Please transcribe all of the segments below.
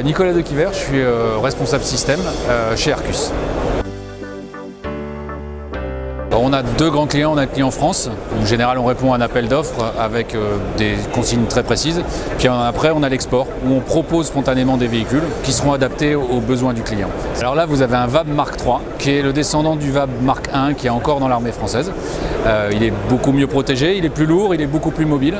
Nicolas Dequiver, je suis responsable système chez Arcus. On a deux grands clients. On a un client France, où en général on répond à un appel d'offres avec des consignes très précises. Puis après on a l'export, où on propose spontanément des véhicules qui seront adaptés aux besoins du client. Alors là vous avez un VAB Mark III, qui est le descendant du VAB Mark I, qui est encore dans l'armée française. Il est beaucoup mieux protégé, il est plus lourd, il est beaucoup plus mobile.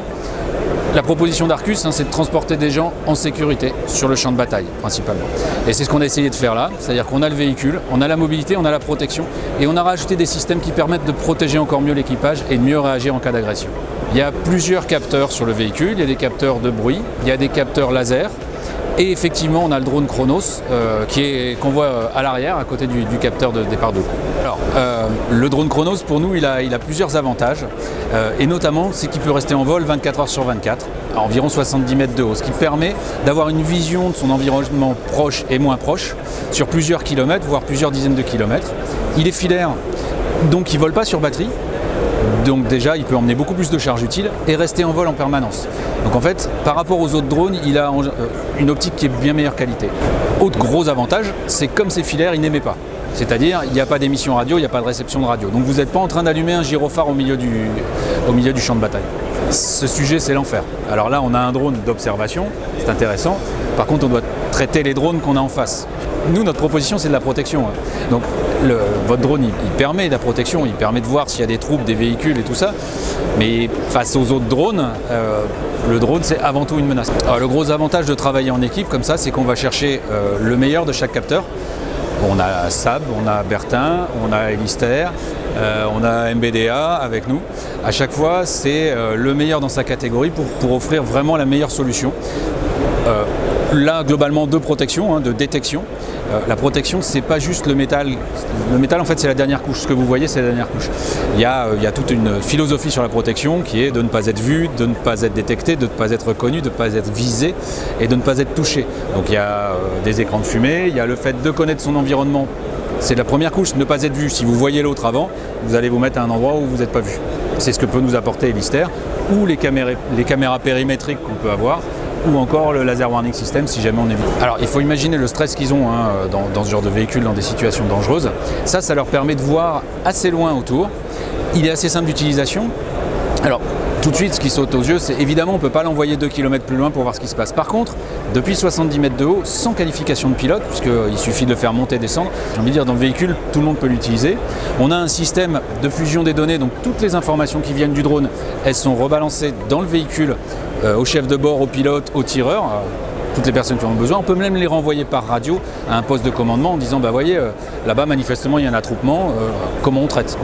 La proposition d'Arcus, c'est de transporter des gens en sécurité sur le champ de bataille, principalement. Et c'est ce qu'on a essayé de faire là, c'est-à-dire qu'on a le véhicule, on a la mobilité, on a la protection, et on a rajouté des systèmes qui permettent de protéger encore mieux l'équipage et de mieux réagir en cas d'agression. Il y a plusieurs capteurs sur le véhicule, il y a des capteurs de bruit, il y a des capteurs laser, et effectivement on a le drone Chronos qu'on voit à l'arrière, à côté du capteur de départ de coup. Alors, le drone Chronos, pour nous, il a plusieurs avantages, et notamment c'est qu'il peut rester en vol 24 heures sur 24, à environ 70 mètres de haut, ce qui permet d'avoir une vision de son environnement proche et moins proche sur plusieurs kilomètres, voire plusieurs dizaines de kilomètres. Il est filaire, donc il ne vole pas sur batterie. Donc déjà, il peut emmener beaucoup plus de charge utile et rester en vol en permanence. Donc en fait, par rapport aux autres drones, il a une optique qui est bien meilleure qualité. Autre gros avantage, c'est comme c'est filaire, il n'émet pas. C'est-à-dire, il n'y a pas d'émission radio, il n'y a pas de réception de radio. Donc vous n'êtes pas en train d'allumer un gyrophare au milieu du champ de bataille. Ce sujet, c'est l'enfer. Alors là, on a un drone d'observation, c'est intéressant. Par contre, on doit traiter les drones qu'on a en face. Nous, notre proposition, c'est de la protection. Donc, votre drone, il permet de la protection, il permet de voir s'il y a des troupes, des véhicules et tout ça. Mais face aux autres drones, le drone, c'est avant tout une menace. Alors, le gros avantage de travailler en équipe comme ça, c'est qu'on va chercher le meilleur de chaque capteur. On a Saab, on a Bertin, on a Elister, on a MBDA avec nous. À chaque fois, c'est le meilleur dans sa catégorie pour offrir vraiment la meilleure solution. Là, globalement, deux protections, de détection. La protection, c'est pas juste le métal. Le métal, en fait, c'est la dernière couche. Ce que vous voyez, c'est la dernière couche. Il y a toute une philosophie sur la protection qui est de ne pas être vu, de ne pas être détecté, de ne pas être reconnu, de ne pas être visé et de ne pas être touché. Donc il y a des écrans de fumée, il y a le fait de connaître son environnement. C'est la première couche, ne pas être vu. Si vous voyez l'autre avant, vous allez vous mettre à un endroit où vous n'êtes pas vu. C'est ce que peut nous apporter Elister ou les caméras périmétriques qu'on peut avoir, ou encore le laser warning system si jamais on est vu. Alors il faut imaginer le stress qu'ils ont dans ce genre de véhicule, dans des situations dangereuses. Ça leur permet de voir assez loin autour. Il est assez simple d'utilisation. Alors tout de suite, ce qui saute aux yeux, c'est évidemment on ne peut pas l'envoyer 2 km plus loin pour voir ce qui se passe. Par contre, depuis 70 mètres de haut, sans qualification de pilote, puisqu'il suffit de le faire monter et descendre, j'ai envie de dire dans le véhicule, tout le monde peut l'utiliser. On a un système de fusion des données, donc toutes les informations qui viennent du drone, elles sont rebalancées dans le véhicule, au chef de bord, au pilote, au tireur, toutes les personnes qui en ont besoin. On peut même les renvoyer par radio à un poste de commandement en disant, voyez, là-bas manifestement il y a un attroupement, comment on traite ?